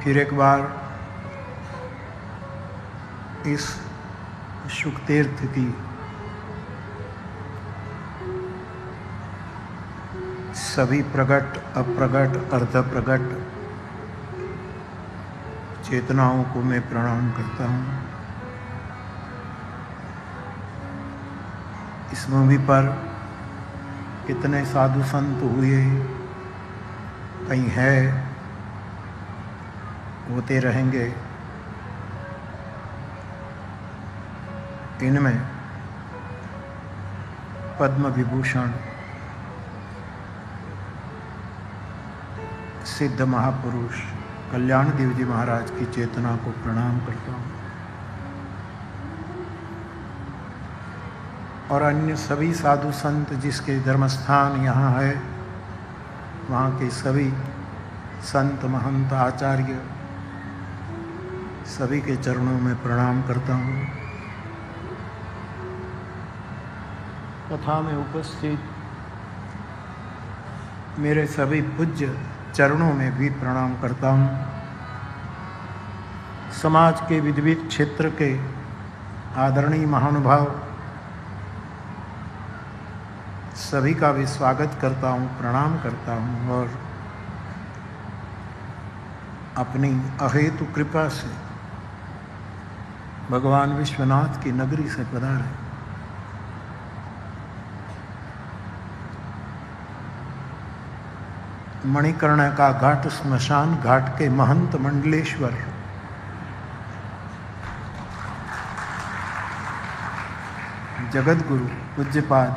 फिर एक बार इस शुकतीर्थ की सभी प्रगट, अप्रगट, अर्धप्रगट चेतनाओं को मैं प्रणाम करता हूँ। इस भूमि पर कितने साधु संत हुए, कहीं है, होते रहेंगे। इनमें पद्म विभूषण सिद्ध महापुरुष कल्याण देव जी महाराज की चेतना को प्रणाम करता हूँ और अन्य सभी साधु संत जिसके धर्मस्थान यहाँ है, वहाँ के सभी संत महंत आचार्य सभी के चरणों में प्रणाम करता हूँ। कथा में उपस्थित मेरे सभी पूज्य चरणों में भी प्रणाम करता हूँ। समाज के विविध क्षेत्र के आदरणीय महानुभाव सभी का भी स्वागत करता हूँ, प्रणाम करता हूँ और अपनी अहेतु कृपा से भगवान विश्वनाथ की नगरी से पधारे। मणिकर्ण का घाट स्मशान घाट के महंत मंडलेश्वर जगत गुरु पूज्यपाद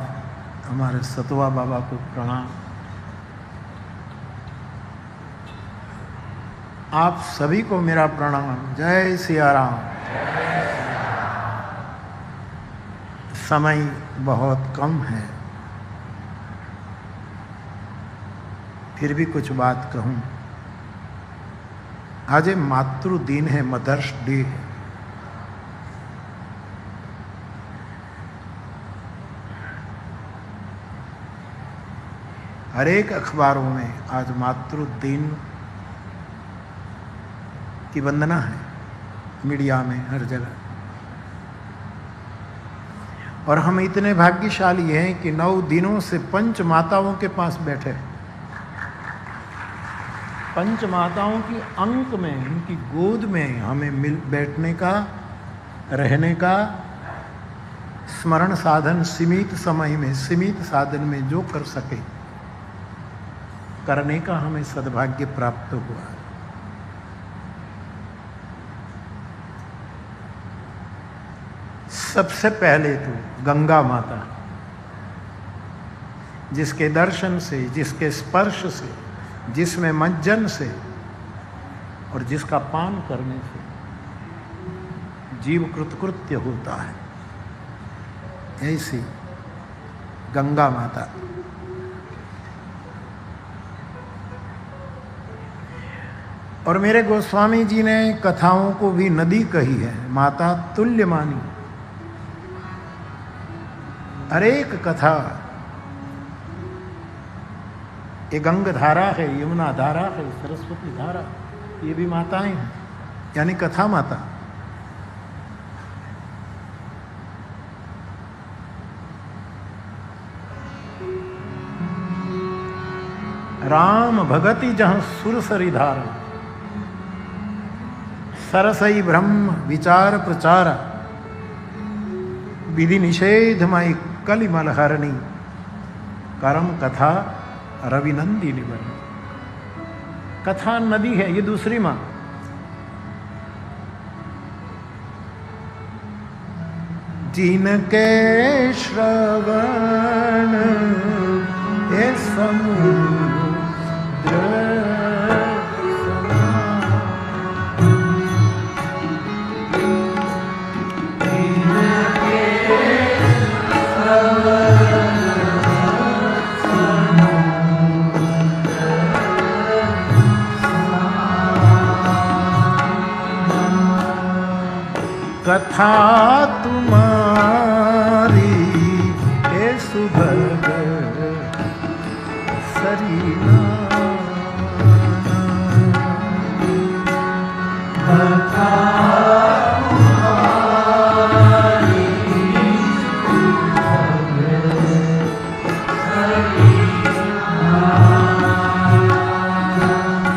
हमारे सतवा बाबा को प्रणाम। आप सभी को मेरा प्रणाम। जय सिया राम। समय बहुत कम है, फिर भी कुछ बात कहूँ। आज मातृ दिन है, मदर्स डे है। हर एक अखबारों में आज मातृ दिन की वंदना है, मीडिया में हर जगह। और हम इतने भाग्यशाली हैं कि 9 दिनों से पंच माताओं के पास बैठे हैं। पंच माताओं की अंक में, उनकी गोद में हमें बैठने का, रहने का, स्मरण साधन सीमित समय में, सीमित साधन में जो कर सके करने का हमें सद्भाग्य प्राप्त हुआ। सबसे पहले तो गंगा माता, जिसके दर्शन से, जिसके स्पर्श से, जिसमें मंजन से और जिसका पान करने से जीव कृतकृत्य होता है, ऐसी गंगा माता। और मेरे गोस्वामी जी ने कथाओं को भी नदी कही है, माता तुल्य मानी। हर एक कथा, ये गंग धारा है, यमुना धारा है, सरस्वती धारा, ये भी माताएं हैं, यानी कथा माता। राम भगति जहाँ सुरसरी धारा, सरसई ब्रह्म विचार प्रचार, विधि निषेधमय कलिमल हरणी, करम कथा रविनंदिनी बनी। कथा नदी है, ये दूसरी माँ। जिनके श्रवण ये समुद्र कथा तुम्हारी हे सुभग सरीना।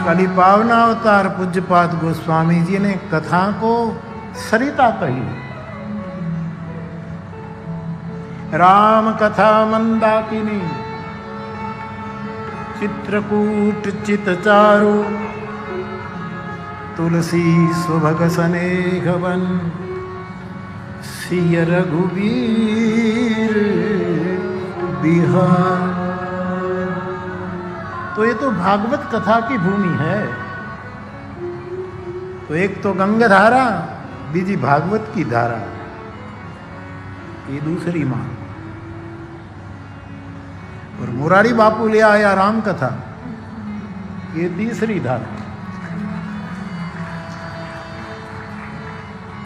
कली पावना अवतार पूज्यपाद गोस्वामी जी ने कथा को सरिता कही। राम कथा मंदाकिनी चित्रकूट चितचारु तुलसी सुभग सनेह वन सिय रघुवीर बिहार। तो ये तो भागवत कथा की भूमि है। तो एक तो गंगा धारा, बीजी भागवत की धारा, ये दूसरी मां। और मुरारी बापू ले आया राम कथा, ये तीसरी धारा।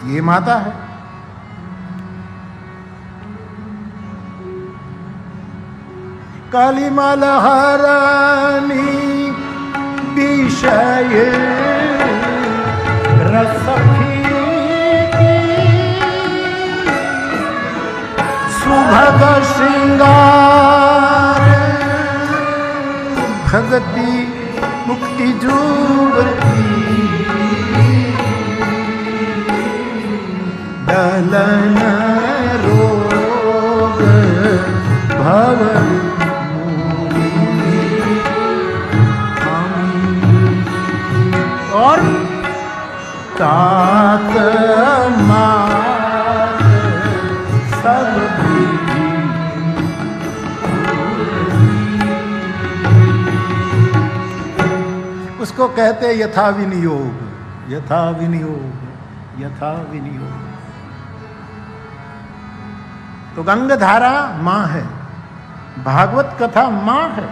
ये माता है। काली माला हरानी विषय रसखी सुभग श्रृंगार भगति मुक्ति जुगती दलन रोग भव और तात मात सब उसको कहते यथा विनियोग, यथा विनियोग, यथा विनियोग। तो गंगाधारा मां है, भागवत कथा मां है।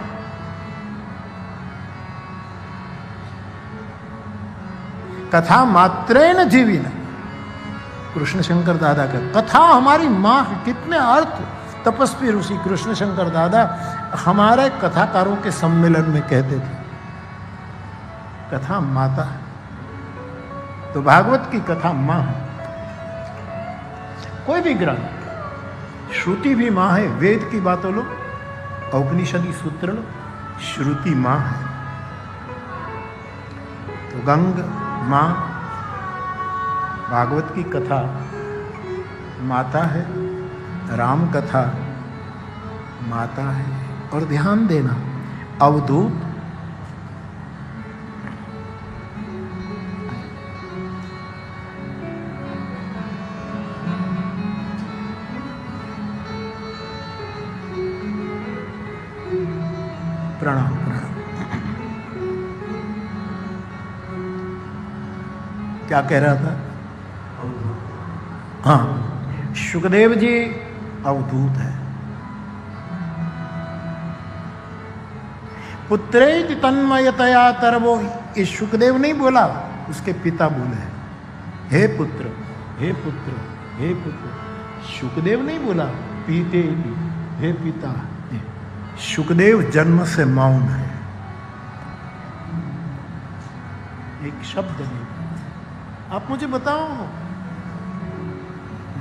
कथा मात्रेण जीविना, कृष्ण शंकर दादा का कथा हमारी मां है। कितने अर्थ तपस्वी ऋषि कृष्ण शंकर दादा हमारे कथाकारों के सम्मेलन में कहते थे, कथा माता है। तो भागवत की कथा मां है। कोई भी ग्रंथ, श्रुति भी मां है। वेद की बातों लो, औपनिषदी सूत्र लो, श्रुति मां है। तो गंग मां, भागवत की कथा माता है, राम कथा माता है। और ध्यान देना, अवधूत प्रणाम प्रणाम। क्या कह रहा था? हाँ, सुखदेव जी अवधूत है। पुत्रेति तन्मयतया तरवो, ये सुखदेव नहीं बोला, उसके पिता बोले, हे पुत्र, हे पुत्र, हे पुत्र। सुखदेव नहीं बोला, पीते हे पिता। सुखदेव जन्म से मौन है, एक शब्द नहीं। आप मुझे बताओ,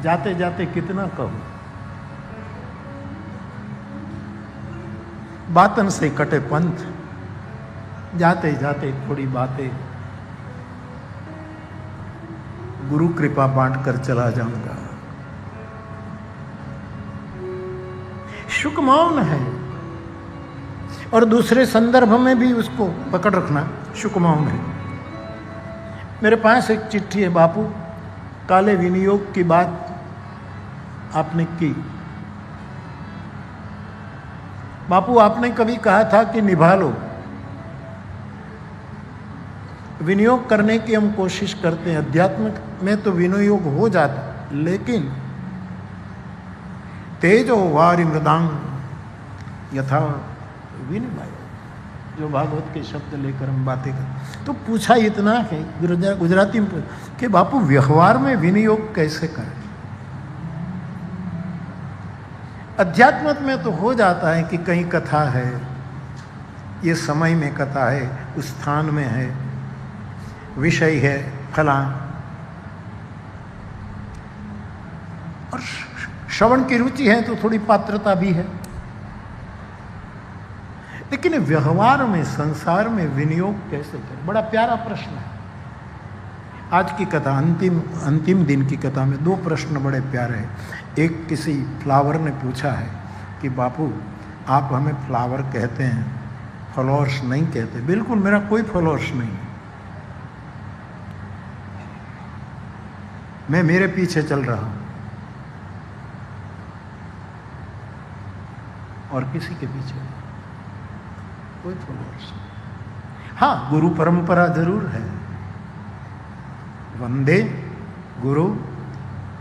जाते जाते कितना कहूं? बातन से कटे पंथ, जाते जाते थोड़ी बातें, गुरु कृपा बांट कर चला जाऊंगा। शुक मौन है। और दूसरे संदर्भ में भी उसको पकड़ रखना, शुक मौन है। मेरे पास एक चिट्ठी है, बापू काले विनियोग की बात आपने की। बापू आपने कभी कहा था कि निभा लो। विनियोग करने की हम कोशिश करते हैं, अध्यात्म में तो विनियोग हो जाता, लेकिन तेजो वारि मृदांग यथा विनिमय, जो भागवत के शब्द लेकर हम बातें करते। तो पूछा इतना है गुजराती में कि बापू व्यवहार में विनियोग कैसे करें? अध्यात्म में तो हो जाता है कि कहीं कथा है, ये समय में कथा है, उस स्थान में है, विषय है फला, और श्रवण की रुचि है तो थोड़ी पात्रता भी है। लेकिन व्यवहार में, संसार में विनियोग कैसे करें? बड़ा प्यारा प्रश्न है। आज की कथा, अंतिम दिन की कथा में 2 प्रश्न बड़े प्यारे हैं। एक किसी फ्लावर ने पूछा है कि बापू आप हमें फ्लावर कहते हैं, फ्लावर्स नहीं कहते। बिल्कुल, मेरा कोई फ्लावर्स नहीं, मैं मेरे पीछे चल रहा हूं और किसी के पीछे कोई फ्लावर्स नहीं। हाँ, गुरु परंपरा जरूर है, वंदे गुरु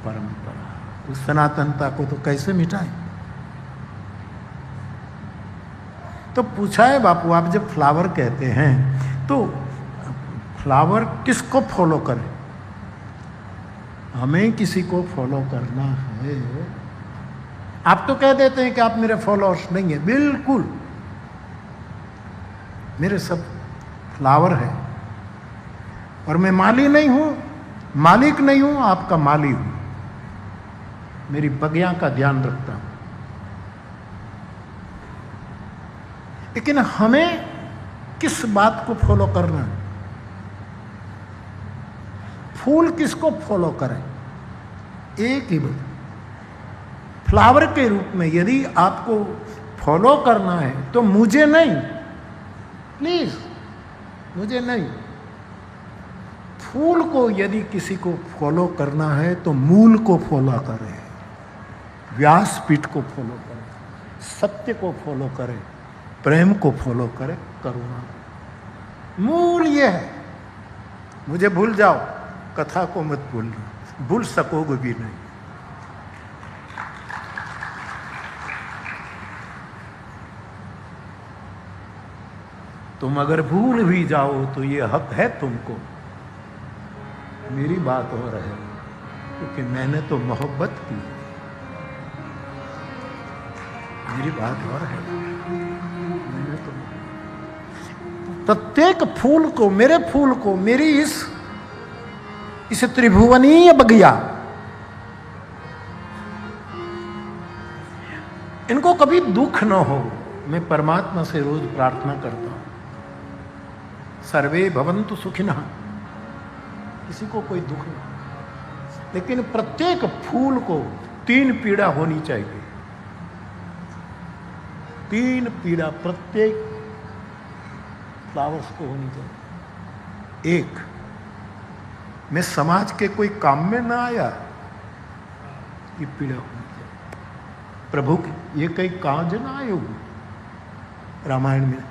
परंपरा। उस सनातनता को तो कैसे मिटाएं? तो पूछा है बापू आप जब फ्लावर कहते हैं तो फ्लावर किसको फॉलो करें? हमें किसी को फॉलो करना है। आप तो कह देते हैं कि आप मेरे फॉलोअर्स नहीं है। बिल्कुल, मेरे सब फ्लावर है और मैं माली नहीं हूं, मालिक नहीं हूं, आपका माली हूं। मेरी बगिया का ध्यान रखता हूं। लेकिन हमें किस बात को फॉलो करना है? फूल किसको फॉलो करें? एक ही बात, फ्लावर के रूप में यदि आपको फॉलो करना है तो मुझे नहीं, प्लीज मुझे नहीं। फूल को यदि किसी को फॉलो करना है तो मूल को फॉलो करें, व्यासपीठ को फॉलो करें, सत्य को फॉलो करें, प्रेम को फॉलो करें, करुणा। मूल ये है। मुझे भूल जाओ, कथा को मत भूलना, भूल सकोगे भी नहीं। तुम अगर भूल भी जाओ तो ये हक है तुमको। मेरी बात हो रही है क्योंकि मैंने तो मोहब्बत की। मेरी बात हो रही है, मैंने तो प्रत्येक फूल को, मेरे फूल को, मेरी इस त्रिभुवनीय बगिया, इनको कभी दुख न हो। मैं परमात्मा से रोज प्रार्थना करता हूं, सर्वे भवन्तु सुखिनः, किसी को कोई दुख नहीं। लेकिन प्रत्येक फूल को 3 पीड़ा होनी चाहिए। 3 पीड़ा प्रत्येक फ्लावर्स को होनी चाहिए। 1, मैं समाज के कोई काम में ना आया, ये पीड़ा होनी चाहिए। प्रभु की ये कई काज ना आए हो, रामायण में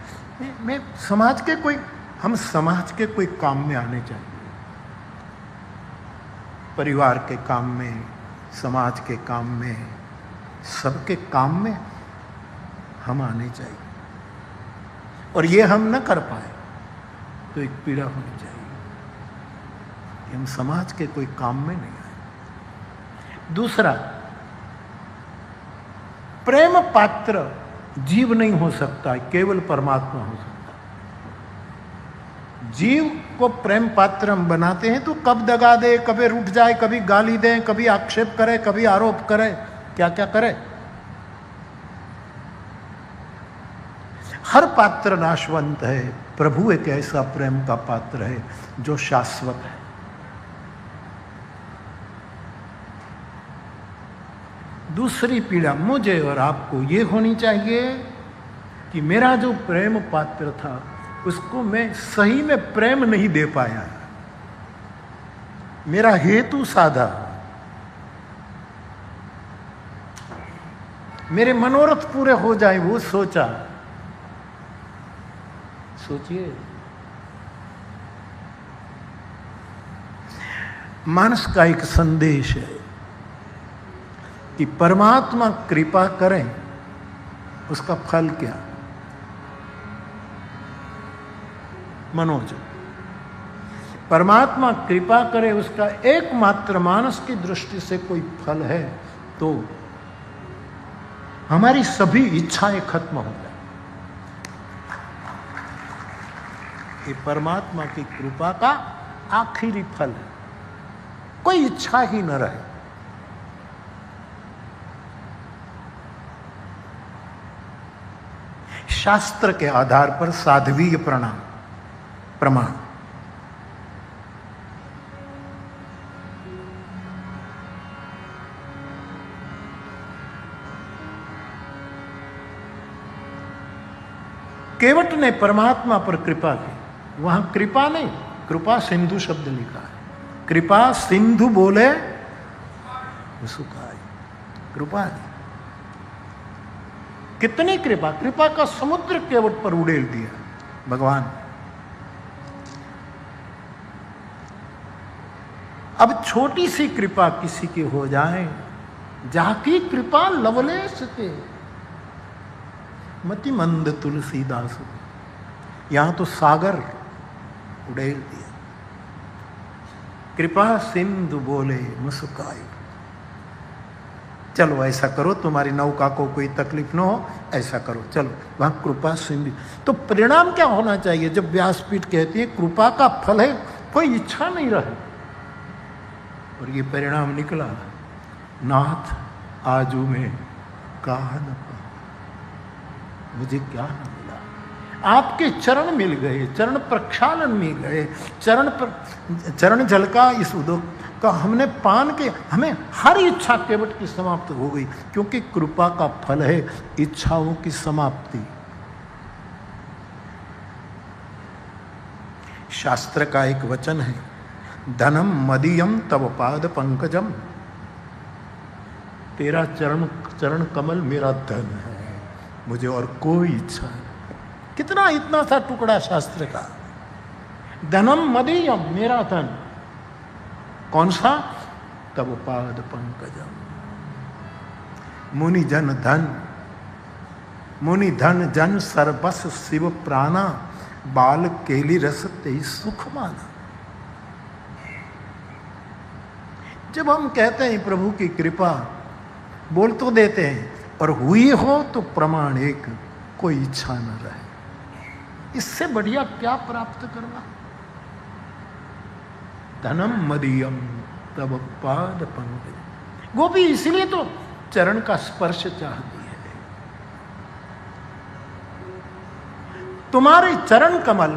मैं समाज के कोई, हम समाज के कोई काम में आने चाहिए। परिवार के काम में, समाज के काम में, सबके काम में हम आने चाहिए। और ये हम न कर पाए तो एक पीड़ा होनी चाहिए कि हम समाज के कोई काम में नहीं आए। दूसरा, प्रेम पात्र जीव नहीं हो सकता, केवल परमात्मा हो सकता। जीव को प्रेम पात्र हम बनाते हैं तो कब दगा दे, कभी रूठ जाए, कभी गाली दे, कभी आक्षेप करे, कभी आरोप करे, क्या क्या करे। हर पात्र नाशवंत है। प्रभु एक ऐसा प्रेम का पात्र है जो शाश्वत है। दूसरी पीड़ा मुझे और आपको ये होनी चाहिए कि मेरा जो प्रेम पात्र था उसको मैं सही में प्रेम नहीं दे पाया। मेरा हेतु साधा, मेरे मनोरथ पूरे हो जाए वो सोचा। सोचिए, मानस का एक संदेश है कि परमात्मा कृपा करें, उसका फल क्या? मनोज, परमात्मा कृपा करे उसका एकमात्र मानस की दृष्टि से कोई फल है तो हमारी सभी इच्छाएं खत्म हो जाए। ये परमात्मा की कृपा का आखिरी फल है। कोई इच्छा ही न रहे। शास्त्र के आधार पर साध्वीय प्रमाण। केवट ने परमात्मा पर कृपा की। वहां कृपा नहीं, कृपा सिंधु शब्द लिखा है। कृपा सिंधु बोले सुखाई, कृपा नहीं। कितनी कृपा, कृपा का समुद्र केवट पर उड़ेल दिया भगवान। अब छोटी सी कृपा किसी की हो जाए, जाकी कृपा लवलेश के मति मंद तुलसीदास, यहां तो सागर उड़ेल दिया। कृपा सिंधु बोले मुस्काई। चलो ऐसा करो, तुम्हारी नौका को कोई तकलीफ न हो, ऐसा करो, चलो वहां कृपा सिंधु। तो परिणाम क्या होना चाहिए जब व्यासपीठ कहती है कृपा का फल है कोई इच्छा नहीं रहे, और ये परिणाम निकला। नाथ आजू में कहा न मुझे क्या न मिला, आपके चरण मिल गए, चरण प्रक्षालन मिल गए, चरण जल का इस उद्योग का हमने पान के, हमें हर इच्छा केवट की समाप्त हो गई, क्योंकि कृपा का फल है इच्छाओं की समाप्ति। शास्त्र का एक वचन है, धनम मदीयम तव पाद पंकजम, तेरा चरण कमल मेरा धन है, मुझे और कोई इच्छा नहीं। कितना इतना सा टुकड़ा शास्त्र का, धनम मदीयम मेरा धन, कौन सा? तब पाद पंकजम। मुनि जन धन, मुनि धन जन सर्वस शिव प्राणा, बाल केली रस ते सुख माना। जब हम कहते हैं प्रभु की कृपा, बोल तो देते हैं, और हुई हो तो प्रमाण एक, कोई इच्छा न रहे, इससे बढ़िया क्या प्राप्त करना? धनम मदीयम तब पाद पंकज। गोपी इसलिए तो चरण का स्पर्श चाहती है। तुम्हारे चरण कमल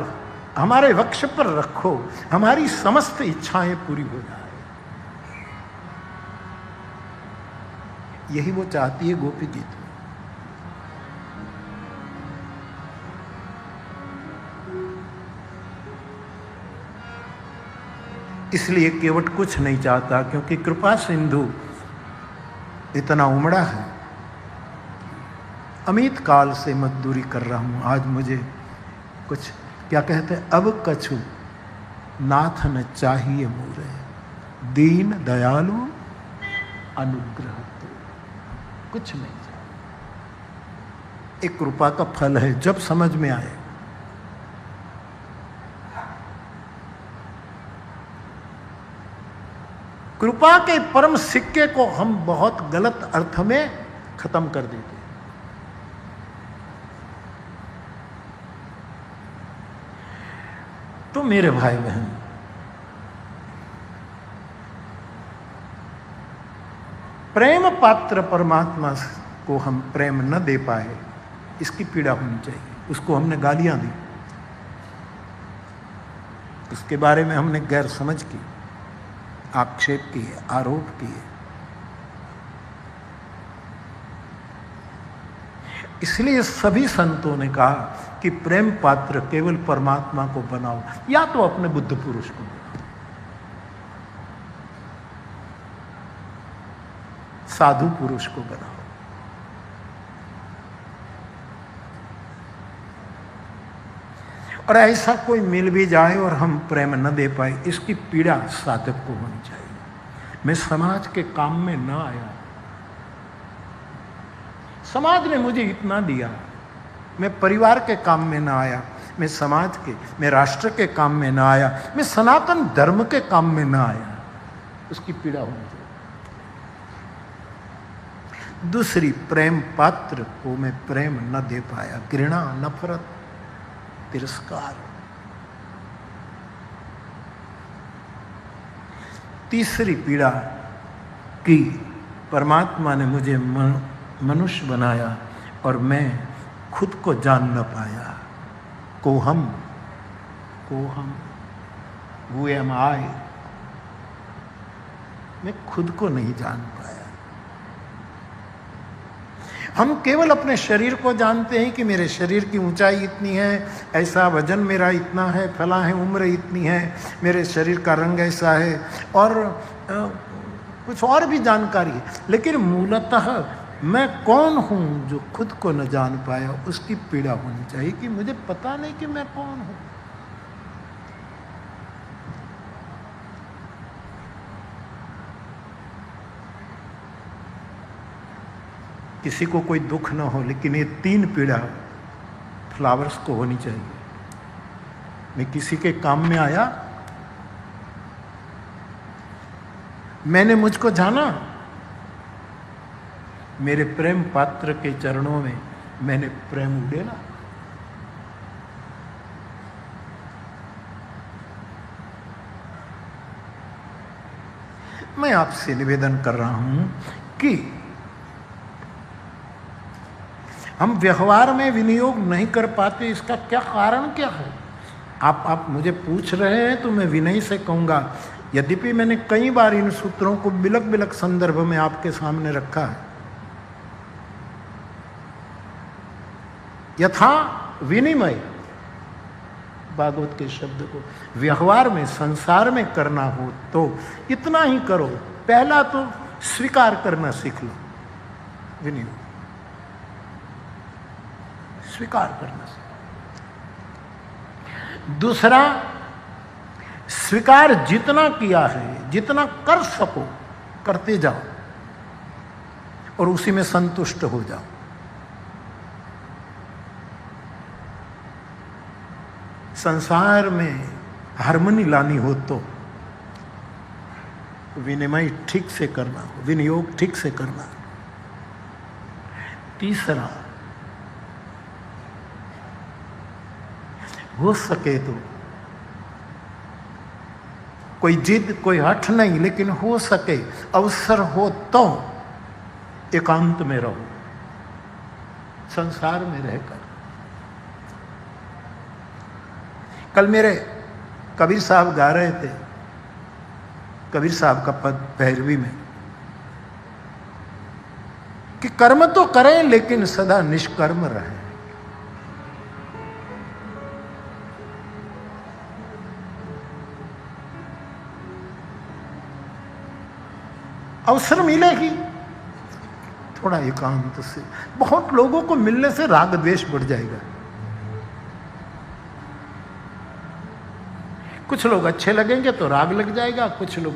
हमारे वक्ष पर रखो, हमारी समस्त इच्छाएं पूरी हो जाए। यही वो चाहती है गोपी गीत में। इसलिए केवट कुछ नहीं चाहता, क्योंकि कृपा सिंधु इतना उमड़ा है। अमित काल से मजदूरी कर रहा हूं, आज मुझे कुछ क्या कहते हैं, अब कछु नाथ न चाहिए मोरे, दीन दयालु अनुग्रह तो कुछ नहीं चाहिए। एक कृपा का फल है, जब समझ में आए। कृपा के परम सिक्के को हम बहुत गलत अर्थ में खत्म कर देते हैं। तो मेरे भाई बहन, प्रेम पात्र परमात्मा को हम प्रेम न दे पाए, इसकी पीड़ा होनी चाहिए। उसको हमने गालियां दी, उसके बारे में हमने गैर समझ की, आक्षेप किए, आरोप किए। इसलिए सभी संतों ने कहा कि प्रेम पात्र केवल परमात्मा को बनाओ, या तो अपने बुद्ध पुरुष को, साधु पुरुष को बनाओ। और ऐसा कोई मिल भी जाए और हम प्रेम न दे पाए, इसकी पीड़ा साधक को होनी चाहिए। मैं समाज के काम में न आया, समाज ने मुझे इतना दिया, मैं परिवार के काम में न आया, मैं समाज के, मैं राष्ट्र के काम में न आया, मैं सनातन धर्म के काम में न आया, उसकी पीड़ा होनी चाहिए। दूसरी, प्रेम पात्र को मैं प्रेम न दे पाया, घृणा, नफरत, तिरस्कार। तीसरी पीड़ा कि परमात्मा ने मुझे मनुष्य बनाया और मैं खुद को जान न पाया। को हम Who am I? मैं खुद को नहीं जान पाया। हम केवल अपने शरीर को जानते हैं कि मेरे शरीर की ऊंचाई इतनी है, ऐसा वजन मेरा इतना है, फला है, उम्र इतनी है, मेरे शरीर का रंग ऐसा है, और कुछ और भी जानकारी है। लेकिन मूलतः मैं कौन हूं जो खुद को न जान पाया, उसकी पीड़ा होनी चाहिए कि मुझे पता नहीं कि मैं कौन हूं। किसी को कोई दुख ना हो, लेकिन ये 3 पीड़ा फ्लावर्स को होनी चाहिए। मैं किसी के काम में आया, मैंने मुझको जाना, मेरे प्रेम पात्र के चरणों में मैंने प्रेम उड़ेला। मैं आपसे निवेदन कर रहा हूं कि हम व्यवहार में विनियोग नहीं कर पाते, इसका क्या कारण क्या है? आप मुझे पूछ रहे हैं तो मैं विनय से कहूँगा, यद्यपि मैंने कई बार इन सूत्रों को बिलक बिलक संदर्भ में आपके सामने रखा है। यथा विनिमय, भागवत के शब्द को व्यवहार में, संसार में करना हो तो इतना ही करो। पहला तो स्वीकार करना सीख लो, विनियोग स्वीकार करना सीख। दूसरा, स्वीकार जितना किया है, जितना कर सको करते जाओ और उसी में संतुष्ट हो जाओ। संसार में हार्मनी लानी हो तो विनिमय ठीक से करना हो, विनियोग ठीक से करना। तीसरा, हो सके तो कोई जिद, कोई हठ नहीं, लेकिन हो सके, अवसर हो तो एकांत में रहो, संसार में रहकर। कल मेरे कबीर साहब गा रहे थे, कबीर साहब का पद भैरवी में, कि कर्म तो करें लेकिन सदा निष्कर्म रहें। अवसर मिलेगी थोड़ा एकांत से। बहुत लोगों को मिलने से राग द्वेष बढ़ जाएगा। कुछ लोग अच्छे लगेंगे तो राग लग जाएगा, कुछ लोग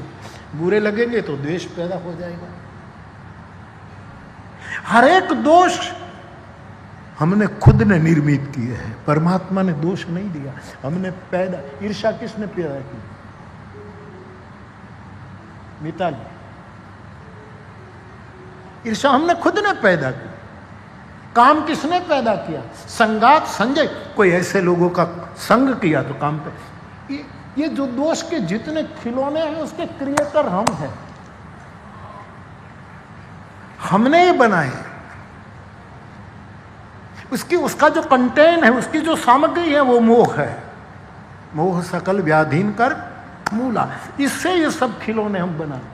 बुरे लगेंगे तो द्वेष पैदा हो जाएगा। हर एक दोष हमने खुद ने निर्मित किए हैं, परमात्मा ने दोष नहीं दिया, हमने पैदा। ईर्ष्या किसने पैदा की? मिताली। ईर्ष्या हमने खुद ने पैदा की। काम किसने पैदा किया? संगात, संजय। कोई ऐसे लोगों का संग किया तो काम पे। ये जो दोष के जितने खिलौने हैं उसके क्रिएटर हम हैं, हमने ये बनाए। उसका जो कंटेंट है, उसकी जो सामग्री है वो मोह है। मोह सकल व्याधीन कर मूला, इससे ये सब खिलौने हम बनाए।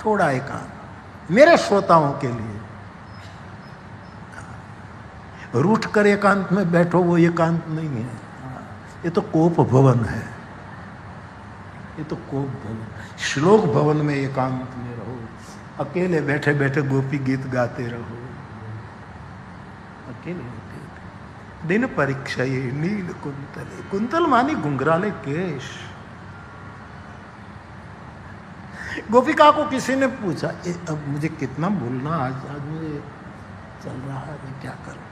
थोड़ा एकांत मेरे श्रोताओं के लिए। रूठ कर एकांत में बैठो, वो एकांत नहीं है, ये तो कोप भवन है, ये तो कोप भवन। श्लोक भवन में एकांत में रहो, अकेले बैठे बैठे गोपी गीत गाते रहो, अकेले। दिन परीक्षा ये नील कुंतल, कुंतल मानी घुंघराले केश। गोपिका को किसी ने पूछा, अब मुझे कितना बोलना, आज मुझे चल रहा है, मैं क्या करूं?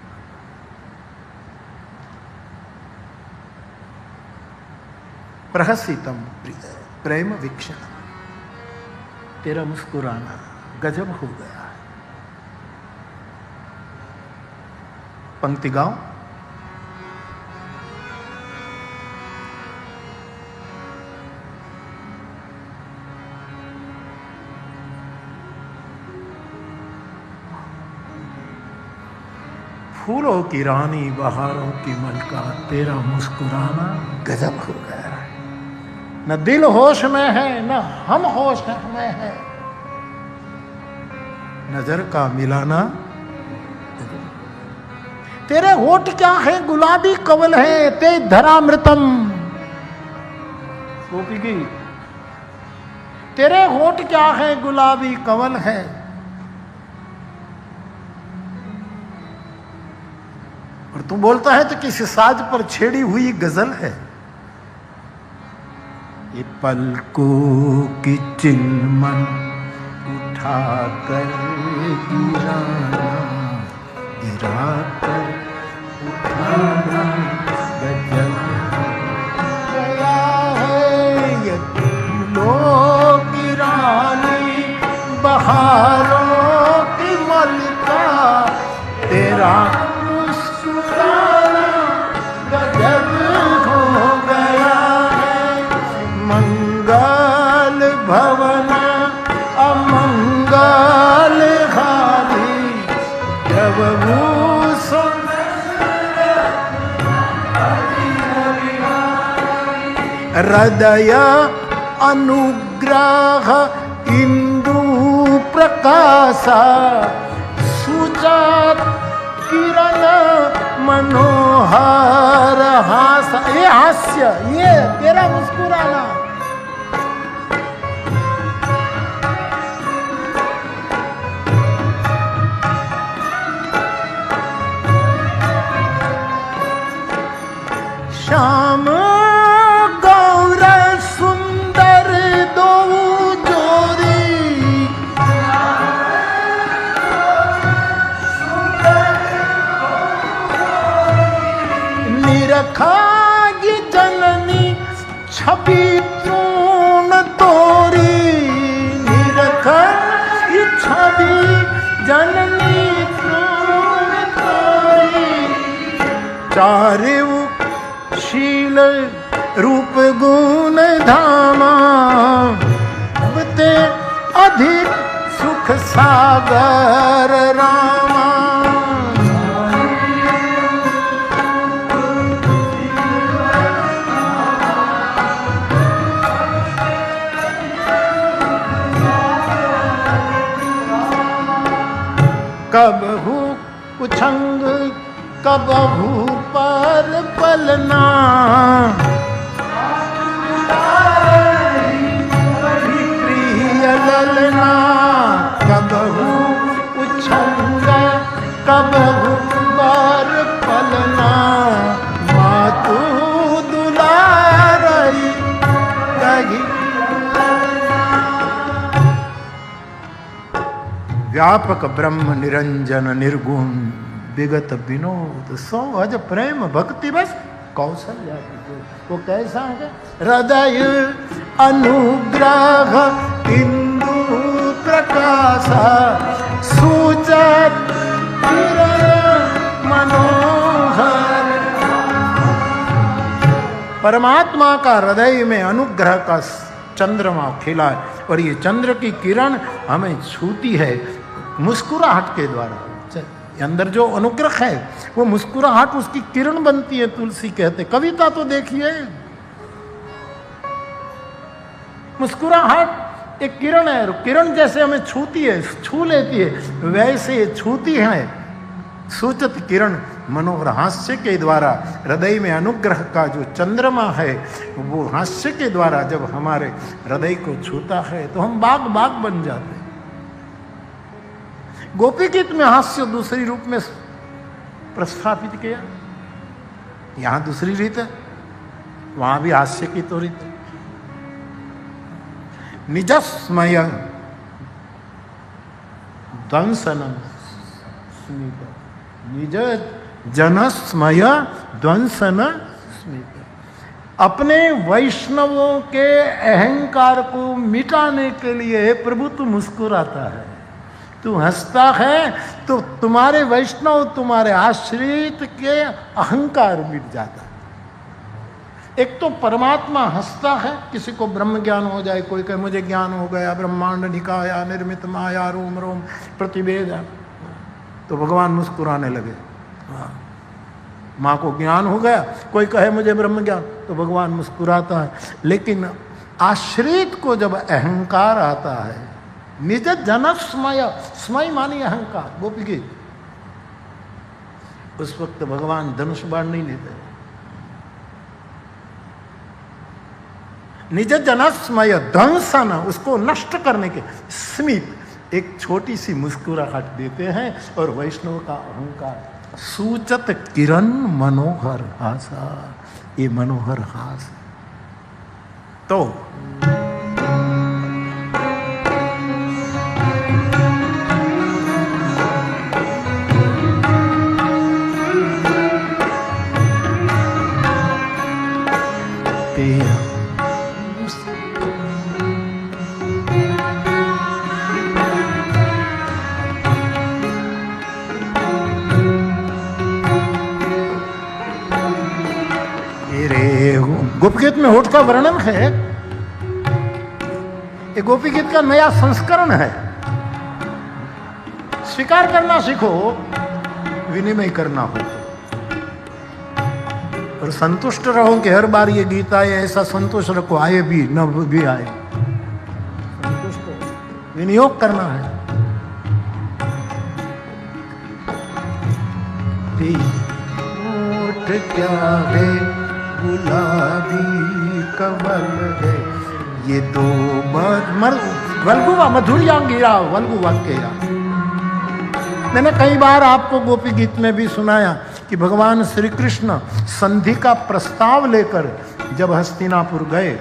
प्रहसितम प्रेम वीक्षण, तेरा मुस्कुराना गजब हो गया। पंक्ति गाओ। फूलों की रानी बहारों की मलका, तेरा मुस्कुराना गजब हो गया है। न दिल होश में है न हम होश में है, नजर का मिलाना। तेरे होठ क्या है गुलाबी कवल है, ते धरामृतम। गोपी की तेरे होठ क्या है गुलाबी कवल है, और तू बोलता है तो किसी साज पर छेड़ी हुई गजल है। ये पलकों की चिलमन उठा कर गिराना, गिरा कर उठाना गजब गया है। ये फूलों की रानी बहारों की मलका, तेरा मुस्कुराना गजब हो गया है। मंगल भवन अमंगल हारी, जब हृदय अनुग्रह इंदु प्रकाशा, सुजात किरण मनोहर हास। ये हास्य, ये तेरा मुस्कुराना। श्याम गौर सुंदर दो जोड़ी, निरखागी जननी छवि तून तोरी, निरखागी छवि जननी तून तोरी। चारिव शील रूप गुण धामा, ते अधिक सुख सागर रामा। कबहू कुछंग कबहू पर पलना, प्रिय ललना। कबहू उछंग कबहू पर पलना, मातू दुलारई कही। व्यापक ब्रह्म निरंजन निर्गुण विगत विनोद, सो अज प्रेम भक्ति बस कौशल्या। वो कैसा है? हृदय अनुग्रह इंदु प्रकाशा, सुजात किरण मनोहर। परमात्मा का हृदय में अनुग्रह का चंद्रमा खिला है, और ये चंद्र की किरण हमें छूती है मुस्कुराहट के द्वारा। अंदर जो अनुग्रह है वो मुस्कुराहट उसकी किरण बनती है। तुलसी कहते, कविता तो देखिए, मुस्कुराहट एक किरण है, किरण जैसे हमें छूती है, छू लेती है, वैसे छूती है सूचत किरण मनोहर हास्य के द्वारा। हृदय में अनुग्रह का जो चंद्रमा है वो हास्य के द्वारा जब हमारे हृदय को छूता है तो हम बाग बाग बन जाते हैं। गोपी गीत में हास्य दूसरी रूप में प्रस्थापित किया, यहां दूसरी रीत है, वहां भी हास्य की तो रीत है। निजस्मय ध्वंसनम स्मित, निज जनस्मय ध्वंसन स्मित। अपने वैष्णवों के अहंकार को मिटाने के लिए प्रभु तू मुस्कुराता है, तू हंसता है तो तुम्हारे वैष्णव तुम्हारे आश्रित के अहंकार मिट जाता है। एक तो परमात्मा हंसता है, किसी को ब्रह्म ज्ञान हो जाए, कोई कहे मुझे ज्ञान हो गया, ब्रह्मांड निकाया निर्मित माया रोम रोम प्रतिवेद, तो भगवान मुस्कुराने लगे। माँ को ज्ञान हो गया, कोई कहे मुझे ब्रह्म ज्ञान, तो भगवान मुस्कुराता है। लेकिन आश्रित को जब अहंकार आता है, निज जन स्मय, स्मय मानी अहंकार, गोपी गीत, उस वक्त भगवान धनुष बाण नहीं लेते। निज जनस्मय ध्वंसन, उसको नष्ट करने के स्मित एक छोटी सी मुस्कुराहट देते हैं। और वैष्णव का अहंकार सूचत किरण मनोहर हासा, ये मनोहर हास। तो गोपी गीत में होठ का वर्णन है, ये गोपी गीत का नया संस्करण है। स्वीकार करना सीखो, विनिमय करना हो, और संतुष्ट रहो कि हर बार ये गीत आए, ऐसा संतोष रखो, आए भी न भी आए, संतुष्ट विनियोग करना है। होठ क्या है गुलाबी कमल है, ये दो वल्गुवा मधुरियांगिरा वल्गुवा के। मैंने कई बार आपको गोपी गीत में भी सुनाया कि भगवान श्री कृष्ण संधि का प्रस्ताव लेकर जब हस्तिनापुर गए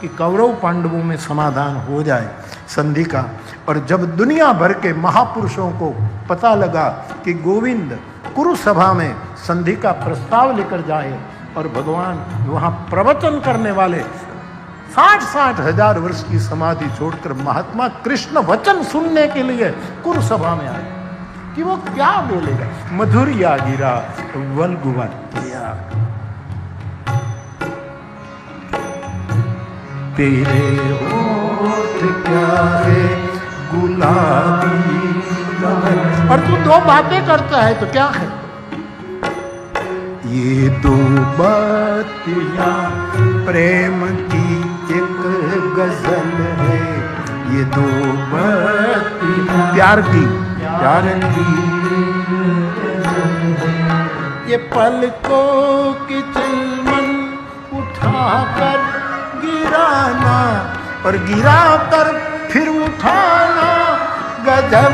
कि कौरव पांडवों में समाधान हो जाए संधि का, और जब दुनिया भर के महापुरुषों को पता लगा कि गोविंद कुरुसभा में संधि का प्रस्ताव लेकर जाए, और भगवान वहां प्रवचन करने वाले 60-60 हजार वर्ष की समाधि छोड़कर महात्मा कृष्ण वचन सुनने के लिए कुरुसभा में आए, कि वो क्या बोलेगा। मधुरिया गिरा वल्गुवा किया, तेरे होठ क्या है गुलाबी, और तू दो बातें करता है तो क्या है, ये दो बातियां प्रेम की एक गजल है, ये दो बातियां प्यार की, ये पलकों की चिलमन उठाकर गिराना, और गिरा कर फिर उठाना, गजब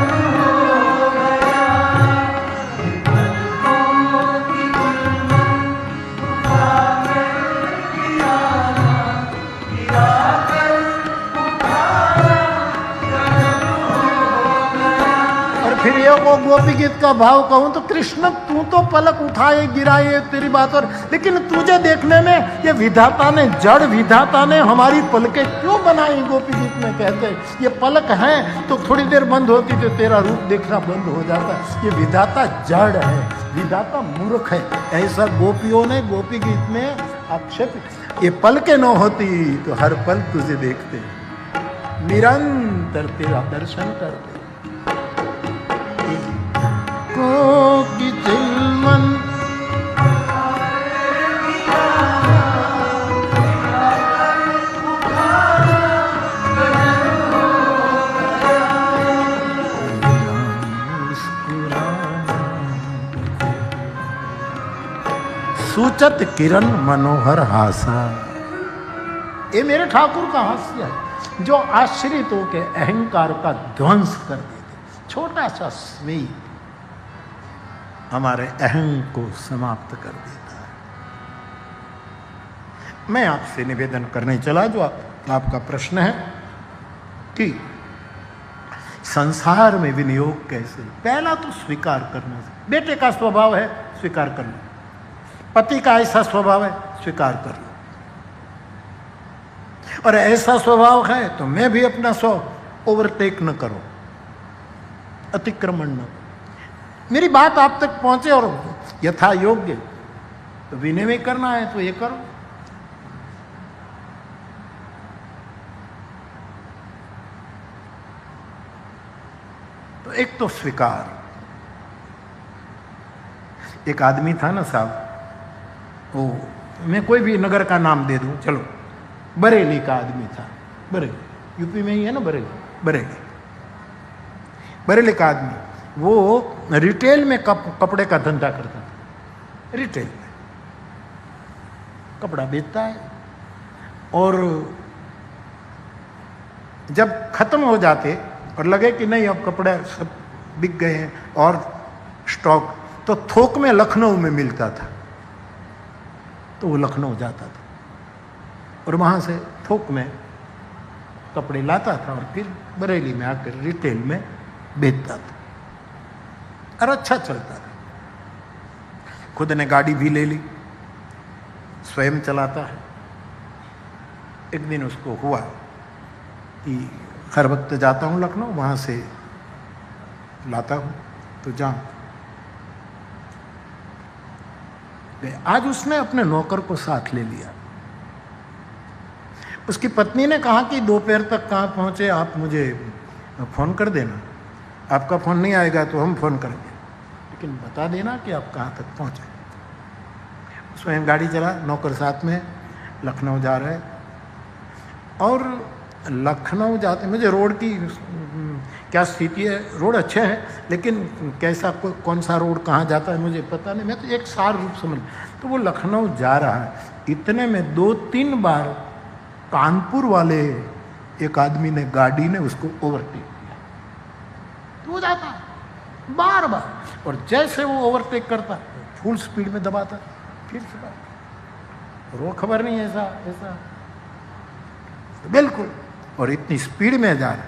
वो गोपी गीत का भाव कहूं तो कृष्ण तू तो पलक उठाए गिराए तेरी बात, और लेकिन तुझे देखने में ये विधाता ने, जड़ विधाता ने हमारी पलकें क्यों बनाई। गोपी गीत में कहते हैं ये पलक है तो थोड़ी देर बंद होती तो तेरा रूप देखना बंद हो जाता, ये विधाता जड़ है, विधाता मूर्ख है, ऐसा गोपियों ने गोपी गीत में आक्षेप। ये पलकें न होती तो हर पल तुझे देखते, निरंतर तेरा दर्शन करते, की चिलमन सूचत किरण मनोहर हासा। ये मेरे ठाकुर का हास्य है जो आश्रितों के अहंकार का ध्वंस कर देते। छोटा सा स्मित हमारे अहं को समाप्त कर देता है। मैं आपसे निवेदन करने चला जो आपका प्रश्न है कि संसार में विनियोग कैसे। पहला तो स्वीकार करना, बेटे का स्वभाव है स्वीकार करना, पति का ऐसा स्वभाव है स्वीकार करना, और ऐसा स्वभाव है तो मैं भी अपना ओवरटेक न करो, अतिक्रमण न करो। मेरी बात आप तक पहुंचे और यथा योग्य तो विनिमय करना है तो ये करो। तो एक तो स्वीकार, एक आदमी था ना साहब, वो मैं कोई भी नगर का नाम दे दूं, चलो बरेली का आदमी था, बरेली यूपी में ही है ना, बरेली का आदमी, वो रिटेल में कपड़े का धंधा करता था, रिटेल में कपड़ा बेचता है, और जब खत्म हो जाते और लगे कि नहीं अब कपड़े सब बिक गए हैं और स्टॉक, तो थोक में लखनऊ में मिलता था, तो वो लखनऊ जाता था और वहाँ से थोक में कपड़े लाता था और फिर बरेली में आकर रिटेल में बेचता था, और अच्छा चलता था। खुद ने गाड़ी भी ले ली, स्वयं चलाता है। एक दिन उसको हुआ कि हर वक्त जाता हूँ लखनऊ, वहाँ से लाता हूँ, तो जाऊँ। आज उसने अपने नौकर को साथ ले लिया। उसकी पत्नी ने कहा कि दोपहर तक कहाँ पहुँचे आप मुझे फ़ोन कर देना, आपका फ़ोन नहीं आएगा तो हम फ़ोन करेंगे, लेकिन बता देना कि आप कहाँ तक पहुँचे। स्वयं गाड़ी चला, नौकर साथ में लखनऊ जा रहे, और लखनऊ जाते, मुझे रोड की क्या स्थिति है, रोड अच्छे हैं लेकिन कैसा कौन सा रोड कहाँ जाता है मुझे पता नहीं, मैं तो एक सार रूप समझ। तो वो लखनऊ जा रहा है, इतने में 2-3 बार कानपुर वाले एक आदमी ने, गाड़ी ने उसको ओवरटेक किया। तो वो जाता है बार बार, और जैसे वो ओवरटेक करता फुल स्पीड में दबाता, फिर से बात, और वो खबर नहीं ऐसा ऐसा, तो बिल्कुल, और इतनी स्पीड में जा रहा।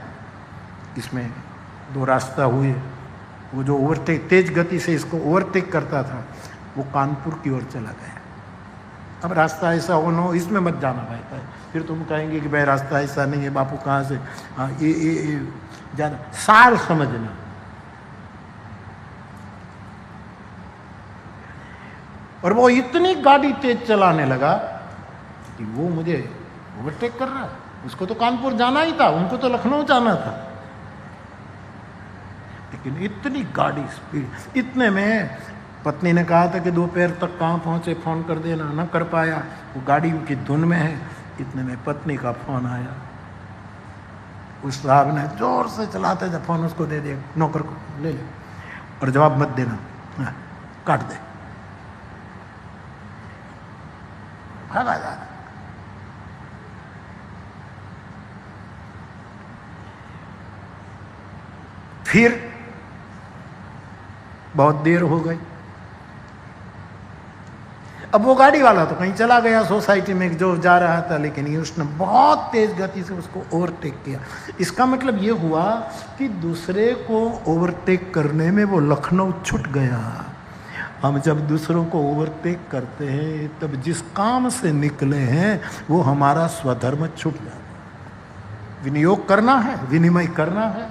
इसमें 2 रास्ता हुए, वो जो ओवरटेक तेज गति से इसको ओवरटेक करता था वो कानपुर की ओर चला गया। अब रास्ता ऐसा हो ना, इसमें मत जाना रहता है, फिर तुम कहेंगे कि भाई रास्ता ऐसा नहीं है, बापू कहाँ से, हाँ ये ज़्यादा सार समझना। और वो इतनी गाड़ी तेज चलाने लगा कि वो मुझे ओवरटेक कर रहा है, उसको तो कानपुर जाना ही था, उनको तो लखनऊ जाना था, लेकिन इतनी गाड़ी स्पीड। इतने में पत्नी ने कहा था कि दोपहर तक कहाँ पहुँचे फ़ोन कर देना, न कर पाया, वो गाड़ी की धुन में है। इतने में पत्नी का फ़ोन आया, उस साहब ने जोर से चलाते जब फ़ोन उसको दे दिया, नौकर को, ले ले और जवाब मत देना, काट दे, भागा जा रहा। फिर बहुत देर हो गई, अब वो गाड़ी वाला तो कहीं चला गया सोसाइटी में जो जा रहा था, लेकिन ये उसने बहुत तेज गति से उसको ओवरटेक किया। इसका मतलब ये हुआ कि दूसरे को ओवरटेक करने में वो लखनऊ छूट गया। हम जब दूसरों को ओवरटेक करते हैं तब जिस काम से निकले हैं वो हमारा स्वधर्म छूट जाता है। विनियोग करना है, विनिमय करना है,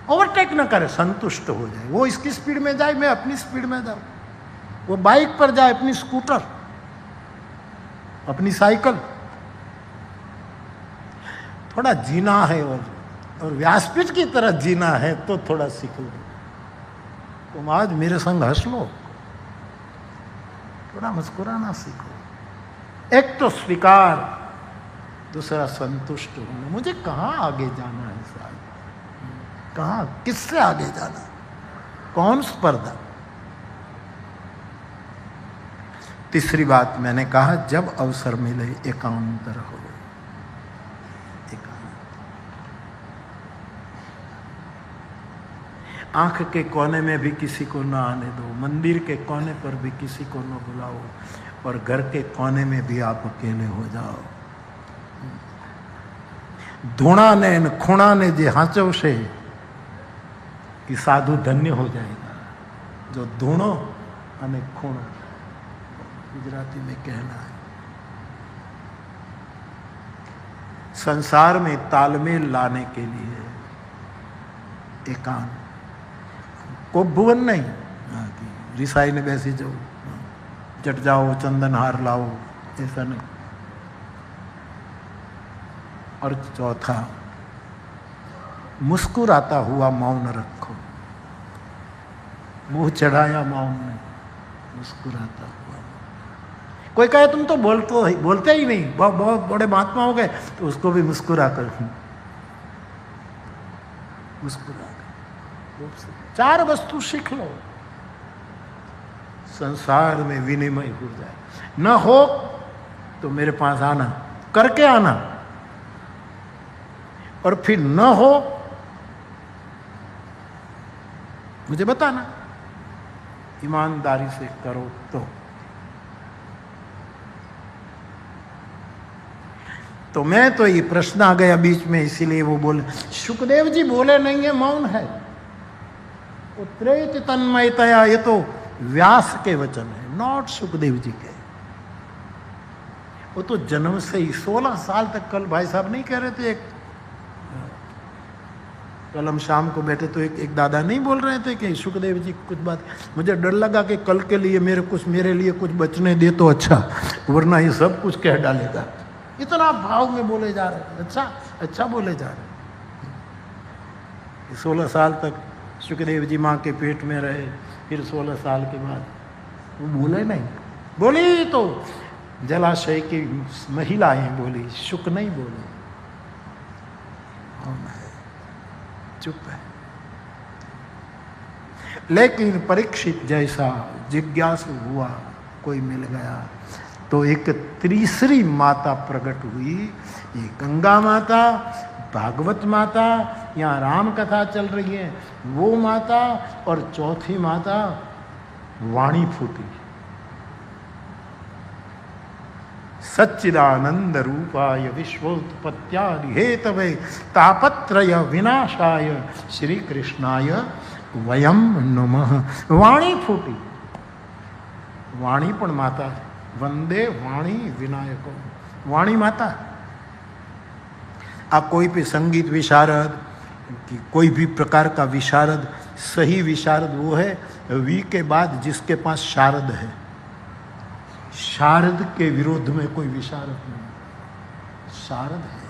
ओवरटेक न करे, संतुष्ट हो जाए। वो इसकी स्पीड में जाए, मैं अपनी स्पीड में जाऊं, वो बाइक पर जाए, अपनी स्कूटर, अपनी साइकिल। थोड़ा जीना है और व्यासपीठ की तरह जीना है तो थोड़ा सीख लो। तुम आज मेरे संग हंस लो, थोड़ा मुस्कुराना सीखो। एक तो स्वीकार, दूसरा संतुष्ट होना। मुझे कहाँ आगे जाना है साहब, कहाँ, किससे आगे जाना, कौन स्पर्धा। तीसरी बात मैंने कहा, जब अवसर मिले एकांत रहो। आंख के कोने में भी किसी को न आने दो, मंदिर के कोने पर भी किसी को न बुलाओ, और घर के कोने में भी आप अकेले हो जाओ। धूणा ने खूणा ने जे हाचो से कि साधु धन्य हो जाएगा। जो धूणो अने खूणो, गुजराती में कहना है। संसार में तालमेल लाने के लिए एकांत को भुवन नहीं, रिसाई ने बैसी जाओ, जट जाओ, चंदन हार लाओ, ऐसा नहीं। और चौथा, मुस्कुराता हुआ मौन रखो। मुंह चढ़ाया मौन ने, मुस्कुराता हुआ। कोई कहे तुम तो बोलते ही नहीं, बहुत बड़े महात्मा हो गए, तो उसको भी मुस्कुरा कर, मुस्कुरा कर। 4 वस्तु सीख लो, संसार में विनिमय हो जाए। न हो तो मेरे पास आना, करके आना, और फिर न हो मुझे बताना, ईमानदारी से करो तो मैं तो ये प्रश्न आ गया बीच में, इसीलिए वो बोले। सुखदेव जी बोले नहीं है, मौन है। उत्रेत तन्मयतया, ये तो व्यास के वचन है, नॉट सुखदेव जी के। वो तो जन्म से ही 16 साल तक, कल भाई साहब नहीं कह रहे थे, कल हम शाम को बैठे तो एक दादा नहीं बोल रहे थे कि सुखदेव जी कुछ बात, मुझे डर लगा कि कल के लिए मेरे लिए कुछ बचने दे तो अच्छा, वरना ये सब कुछ कह डालेगा। इतना भाव में बोले जा रहे, अच्छा बोले जा रहे। 16 साल तक सुखदेव जी माँ के पेट में रहे, फिर 16 साल के बाद वो बोले नहीं। बोली तो जलाशय की महिलाएं बोली, शुक नहीं बोले, चुप है। लेकिन परीक्षित जैसा जिज्ञासु हुआ, कोई मिल गया, तो एक तीसरी माता प्रकट हुई। ये गंगा माता, भागवत माता, यहाँ राम कथा चल रही है, वो माता, और चौथी माता वाणी फूटी। सच्चिदानंद रूपाय विश्वोत्पत्त्यादि हेतवे तापत्रय विनाशाय श्री कृष्णाय वयम नमः। वाणी फूटी, वाणी पण माता, वंदे वाणी विनायको, वाणी माता। आप कोई भी संगीत विशारद, कोई भी प्रकार का विशारद, सही विशारद वो है वी के बाद जिसके पास शारद है। शारद के विरोध में कोई विशारद नहीं, शारद है।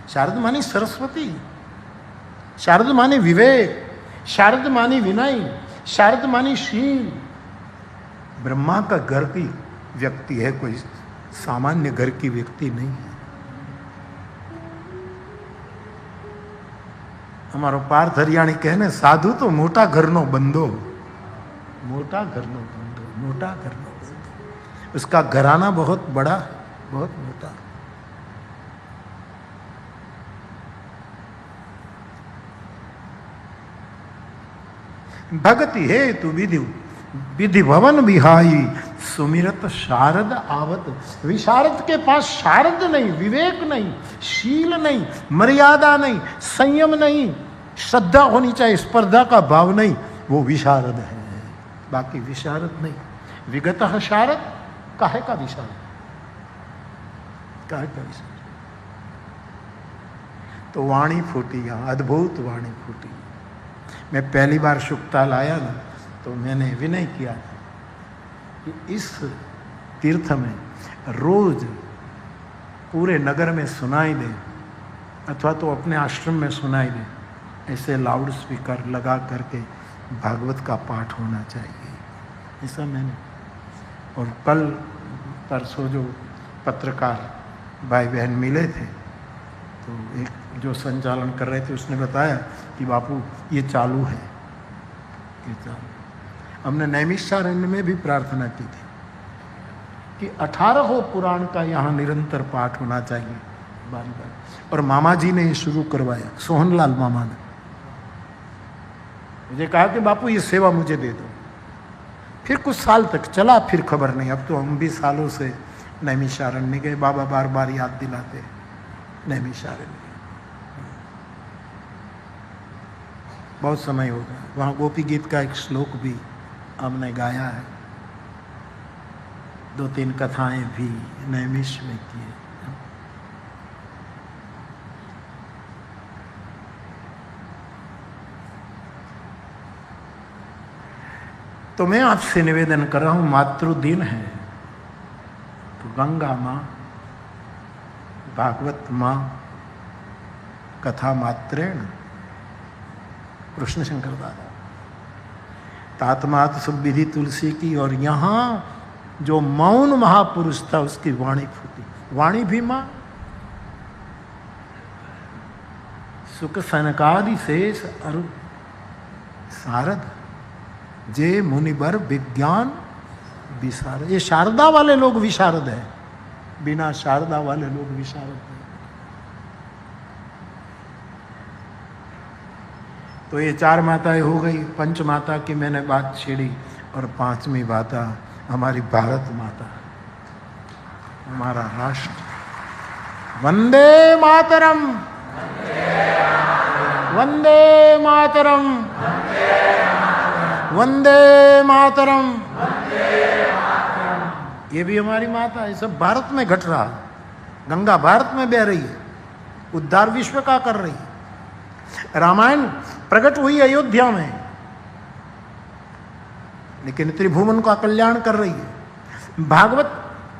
शारद मानी सरस्वती, शारद मानी विवेक, शारद मानी विनय, शारद मानी शील। ब्रह्मा का घर की व्यक्ति है, कोई सामान्य घर की व्यक्ति नहीं है। हमारो पार्थ हरियाणी कहने, साधु तो मोटा घरनो बंदो, मोटा घरनो बंदो, मोटा घरनो बंदो। उसका घराना बहुत बड़ा, बहुत मोटा। भक्ति है तु विधि भवन विहाई, सुमिरत शारद आवत। विशारद के पास शारद नहीं, विवेक नहीं, शील नहीं, मर्यादा नहीं, संयम नहीं, श्रद्धा होनी चाहिए, स्पर्धा का भाव नहीं, वो विशारद है। बाकी विशारद नहीं। विगतः शारद, काहे का विशारद, काहे का विशारद। तो वाणी फूटी, यहाँ अद्भुत वाणी फूटी। मैं पहली बार शुक्ताल आया ना, तो मैंने विनय किया कि इस तीर्थ में रोज पूरे नगर में सुनाई दे, अथवा तो अपने आश्रम में सुनाई दे, ऐसे लाउड स्पीकर लगा करके भागवत का पाठ होना चाहिए, ऐसा मैंने। और कल परसों जो पत्रकार भाई बहन मिले थे, तो एक जो संचालन कर रहे थे उसने बताया कि बापू ये चालू है, ये चालू। हमने नैमिषारण्य में भी प्रार्थना की थी कि 18 पुराण का यहाँ निरंतर पाठ होना चाहिए बारी बारी। और मामा जी ने ये शुरू करवाया, सोहनलाल मामा ने मुझे कहा कि बापू ये सेवा मुझे दे दो। फिर कुछ साल तक चला, फिर खबर नहीं। अब तो हम भी सालों से नैमिषारण्य गए, बाबा बार बार याद दिलाते नैमिषारण्य। बहुत समय हो गया। वहाँ गोपी गीत का एक श्लोक भी हमने गाया है, 2-3 कथाएं भी नैमिष में की है। तो मैं आपसे निवेदन कर रहा हूं, मातृ दिन है तो गंगा माँ, भागवत माँ, कथा मात्रेण, कृष्ण शंकर दादा, तात्मात सब विधि तुलसी की, और यहाँ जो मौन महापुरुष था उसकी वाणी फूटी। वाणी भी मां। सुख सनकादि शेष अरु शारद जे मुनिवर विज्ञान विशारद। ये शारदा वाले लोग विशारद है, बिना शारदा वाले लोग विशारद है। तो ये 4 माताएं हो गई। पंच माता की मैंने बात छेड़ी, और 5वीं माता हमारी भारत माता, हमारा राष्ट्र। वंदे मातरम, वंदे मातरम, वंदे मातरम। ये भी हमारी माता है। सब भारत में घट रहा है। गंगा भारत में बह रही है, उद्धार विश्व का कर रही है। रामायण प्रकट हुई अयोध्या में, लेकिन त्रिभुवन का कल्याण कर रही है। भागवत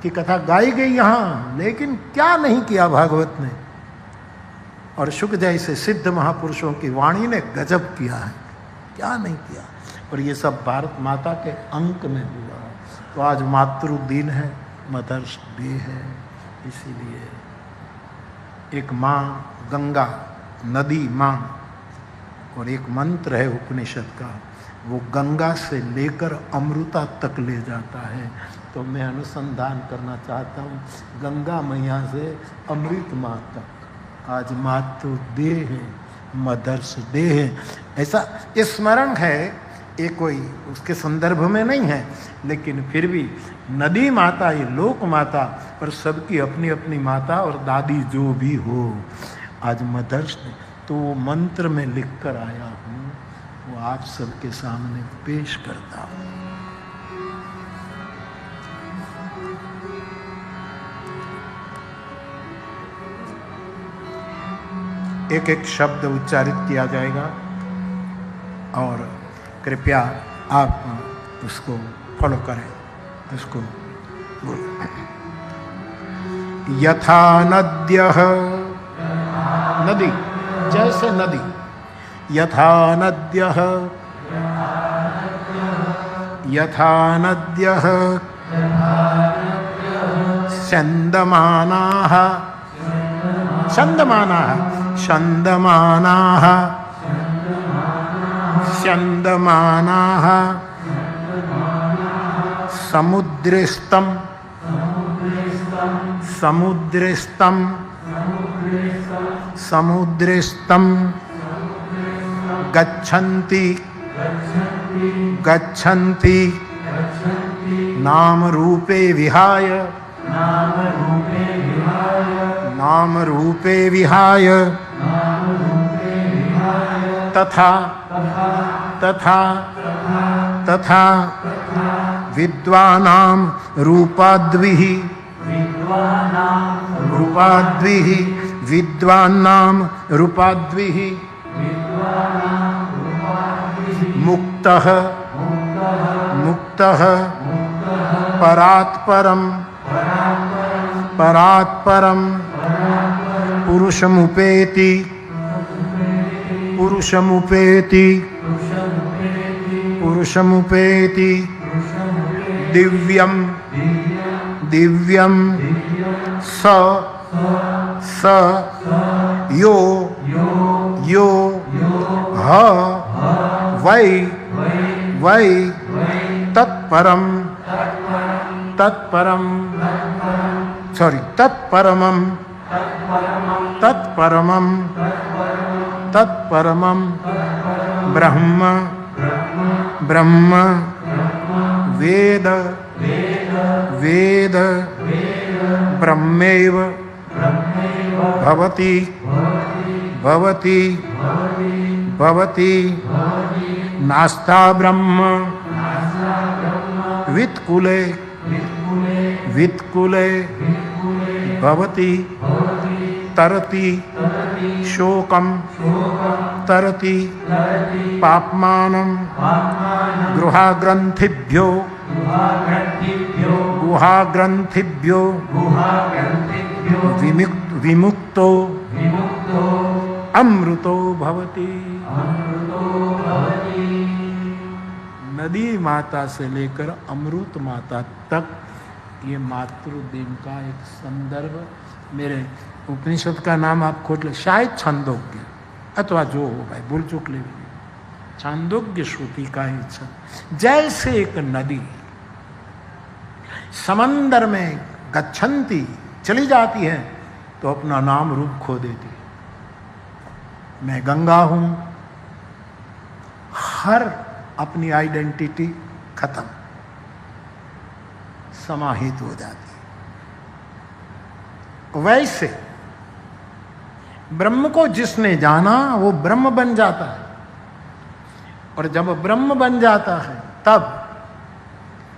की कथा गाई गई यहां, लेकिन क्या नहीं किया भागवत ने। और शुक जैसे सिद्ध महापुरुषों की वाणी ने गजब किया है, क्या नहीं किया। और ये सब भारत माता के अंक में हुआ। तो आज मातृ दिन है, मदर्स डे है। इसीलिए एक माँ गंगा नदी माँ, और एक मंत्र है उपनिषद का, वो गंगा से लेकर अमृता तक ले जाता है। तो मैं अनुसंधान करना चाहता हूँ गंगा मैया से अमृत माँ तक। आज मातृ डे है, मदर्स डे है। ऐसा स्मरण है, ये कोई उसके संदर्भ में नहीं है, लेकिन फिर भी नदी माता, ये लोक माता, पर सबकी अपनी अपनी माता और दादी जो भी हो। आज मदर्स डे, तो वो मंत्र में लिख कर आया हूँ, वो आप सबके सामने पेश करता हूँ। एक एक शब्द उच्चारित किया जाएगा, और कृपया आप उसको फॉलो करें, उसको बोलो। यथा नद्यः, नदी जैसे नदी, यथा नद्यः, यथा नद्यः छन्दमानाः, छन्दमानाः, छन्दमानाः, छन्दमानाः समुद्रस्थं, समुद्रस्थं, समुद्रस्थं गच्छन्ति, गच्छन्ति नाम रूपे विहाय, नाम रूपे विहाय, तथा, तथा, तथा विद्वानां रूपाद्भिः, रूपाद्भिः, विद्वानां रूपाद्भिः मुक्तः, मुक्तः परात्परं, परात्परं पुरुषमुपेति, पुरुषमुपेति, पुरुषमुपेति दिव्यं, दिव्यं स, स यो, यो ह वै, वै तत्परम, तत्परम, सॉरी तत्परमं, तत्परमं, तत्परमं ब्रह्म, ब्रह्म वेद, वेद ब्रह्मैव भवति, भवति, भवति नास्ता ब्रह्म वित्कुले, वित्कुले भवति, तरति शोकं, तरति पाप्मानं गृहाग्रन्थिभ्यो, गुहाग्रन्थिभ्यो विमुक्तो अमृतो भवति। नदी माता से लेकर अमृत माता तक ये मातृदिन का एक संदर्भ। मेरे उपनिषद का नाम आप खोज ले, शायद छंदोग्य अथवा जो हो भाई भूल चूक ले, छांदोग्य श्रुति का ही छंद। जैसे एक नदी समंदर में गच्छन्ति चली जाती है तो अपना नाम रूप खो देती है। मैं गंगा हूं, हर अपनी आइडेंटिटी खत्म, समाहित हो जाती है। वैसे ब्रह्म को जिसने जाना वो ब्रह्म बन जाता है, और जब ब्रह्म बन जाता है तब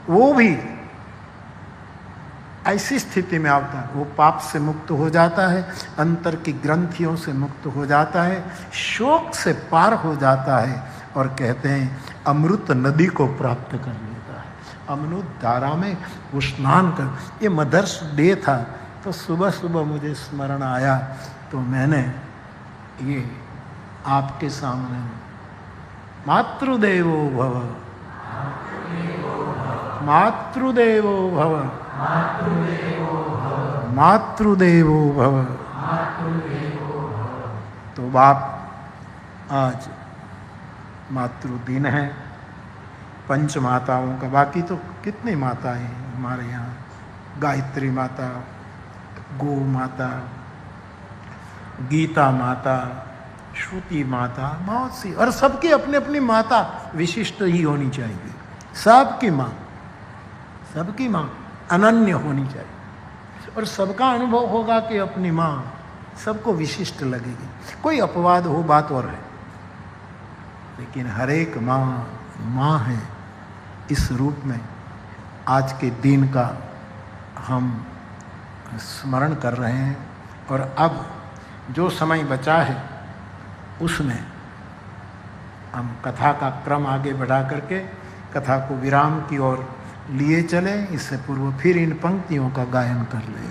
वो भी ऐसी स्थिति में आता है, वो पाप से मुक्त हो जाता है, अंतर की ग्रंथियों से मुक्त हो जाता है, शोक से पार हो जाता है, और कहते हैं अमृत नदी को प्राप्त कर लेता है। अमृत धारा में वो स्नान कर, ये मदर्स डे था तो सुबह सुबह मुझे स्मरण आया, तो मैंने ये आपके सामने मातृदेवो भव, मातृदेवो भव, मातृदेवो भव। तो बाप आज मातृदिन है, पंच माताओं का। बाकी तो कितनी माताएं हैं हमारे यहाँ, गायत्री माता, गो माता, गीता माता, श्रुति माता, बहुत सी, और सबकी अपनी अपनी माता विशिष्ट ही होनी चाहिए। सबकी माँ, सबकी माँ अनन्य होनी चाहिए, और सबका अनुभव होगा कि अपनी माँ सबको विशिष्ट लगेगी। कोई अपवाद हो बात और है, लेकिन हर एक माँ माँ है। इस रूप में आज के दिन का हम स्मरण कर रहे हैं, और अब जो समय बचा है उसमें हम कथा का क्रम आगे बढ़ा करके कथा को विराम की ओर लिए चले। इससे पूर्व फिर इन पंक्तियों का गायन कर लें।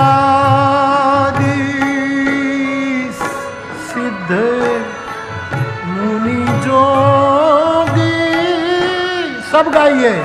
सनकादि सिद्ध मुनि जोगी, सब गाइए।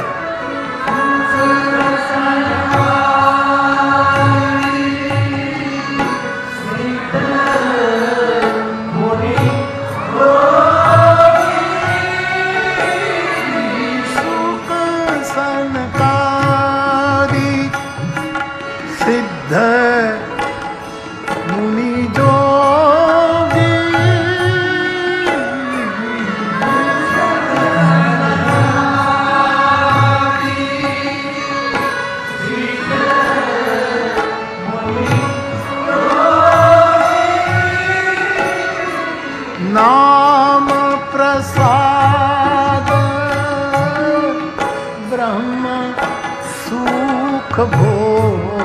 नाम प्रसाद ब्रह्म सुख भोगी,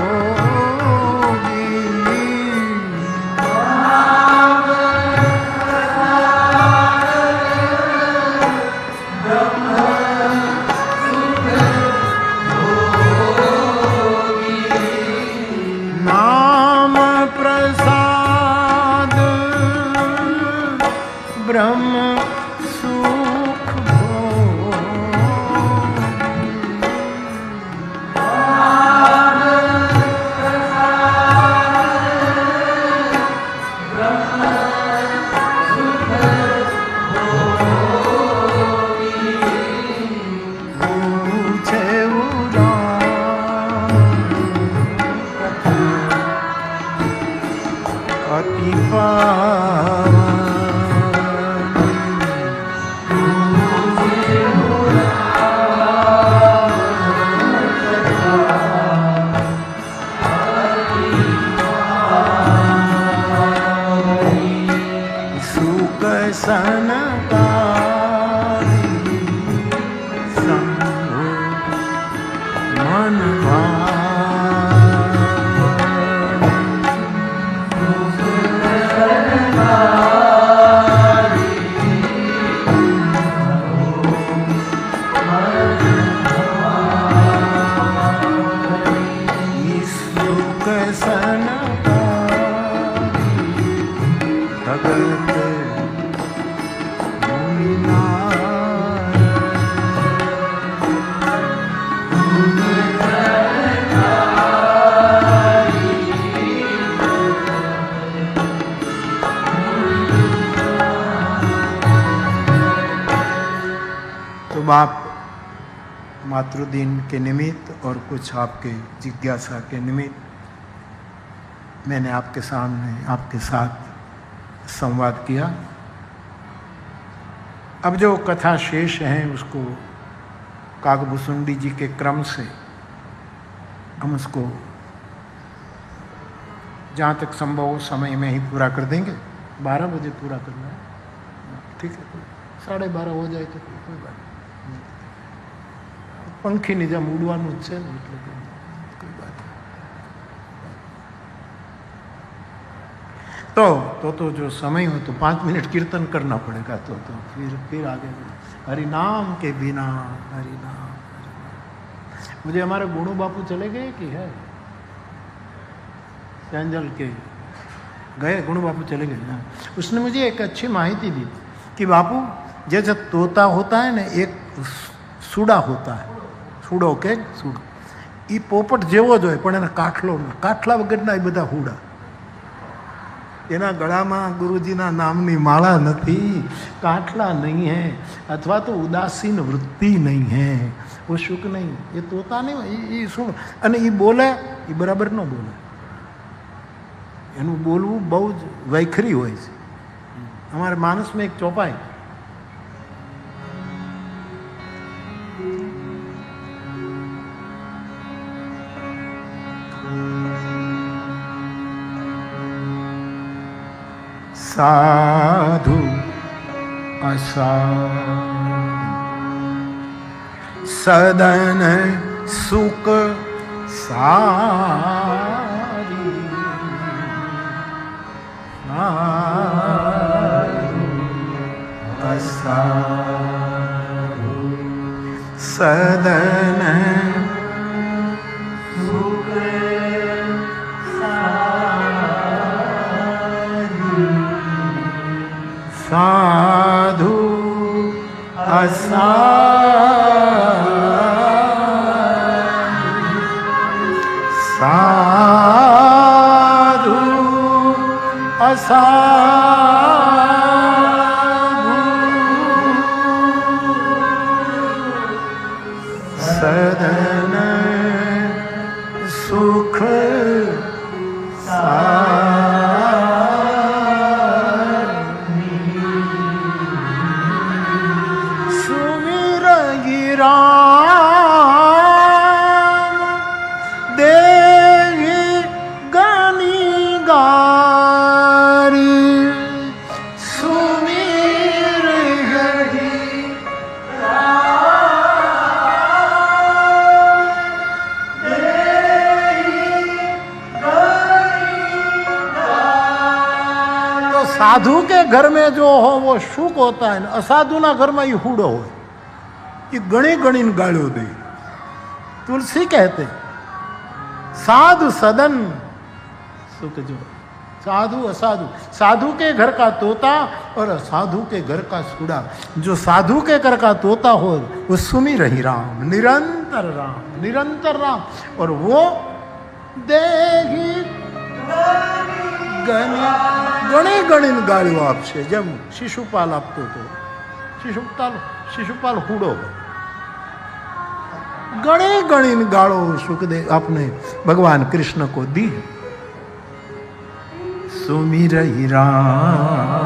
नाम प्रसाद ब्रह्म सुख भोगी। अति पावन मन भाई आप मातृदिन के निमित्त और कुछ आपके जिज्ञासा के निमित्त मैंने आपके सामने आपके साथ संवाद किया। अब जो कथा शेष है उसको काकभूषुंडी जी के क्रम से हम उसको जहाँ तक संभव हो समय में ही पूरा कर देंगे। 12 बजे पूरा करना है, ठीक है? 12:30 हो जाए तो कोई बात नहीं। पंखी જેમ ઉડવાનું જ છે ને એટલે કોઈ વાત तो जो समय हो तो 5 मिनट कीर्तन करना पड़ेगा तो फिर आगे हरि नाम के बिना हरि नाम। मुझे हमारे गुणू बापू चले गए कि है सेंजल के गए, गुणू बापू चले गए ना। उसने मुझे एक अच्छी माहिती दी कि बापू जैसे तोता होता है ना, एक सूड़ा होता है, सूड़ो के सूड़ो એ પોપટ જેવો જ હોય પણ એના કાઠલા વગરના એ બધા હુડા, એના ગળામાં ગુરુજીના નામની માળા નથી, કાઠલા नहीं है अथवा तो उदासीन वृत्ति नहीं है, वो शुक नहीं, ये तोता नहीं, ये सुन અને એ બોલે એ બરાબર ન બોલે, એનું બોલવું બહુ જ વૈખરી હોય છે। અમારે માનસમાં એક ચોપાઈ साधु असाधु सदन सुख सारी, साधु असाधु सदन सुख साधु असाधु साधु असाधु सदन सुख साधु के घर में जो हो वो सुख होता है, असाधु ना घर में ये हूड़ो हो, ये गणी गणी गालियों दे। तुलसी कहते साधु सदन सुख जो, साधु असाधु, साधु के घर का तोता और असाधु के घर का सूड़ा। जो साधु के घर का तोता हो वो सुमी रही राम, निरंतर राम, निरंतर राम, और वो देही गणी गणी गालियों आपसे, जब शिशुपाल आपको तो शिशुपाल हूड़ो गणी गणी गाड़ो सुखदेव आपने भगवान कृष्ण को दी। सुमिर राम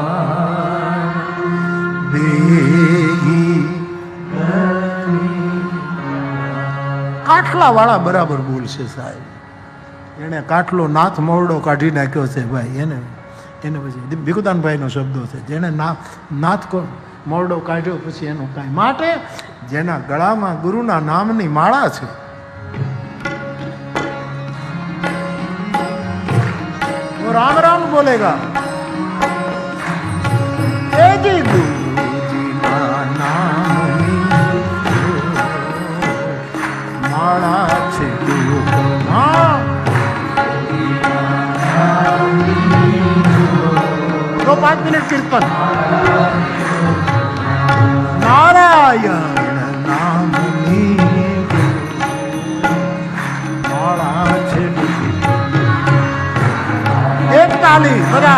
देही काठला वाला बराबर बोल से साहेब, એને કાટલો નાથ મોરડો કાઢી નાખ્યો છે ભાઈ, એને પછી ભીખુદાનભાઈનો શબ્દો છે, જેણે નાથ મોરડો કાઢ્યો પછી એનું કાંઈ માટે જેના ગળામાં ગુરુના નામની માળા છે वो राम राम बोलेगा। ए जी गुरु जी का नाम माड़ा छेड़ू हाँ 5 मिनट कीर्तन नारायण नाम माड़ा छेड़ू एक ताली बजा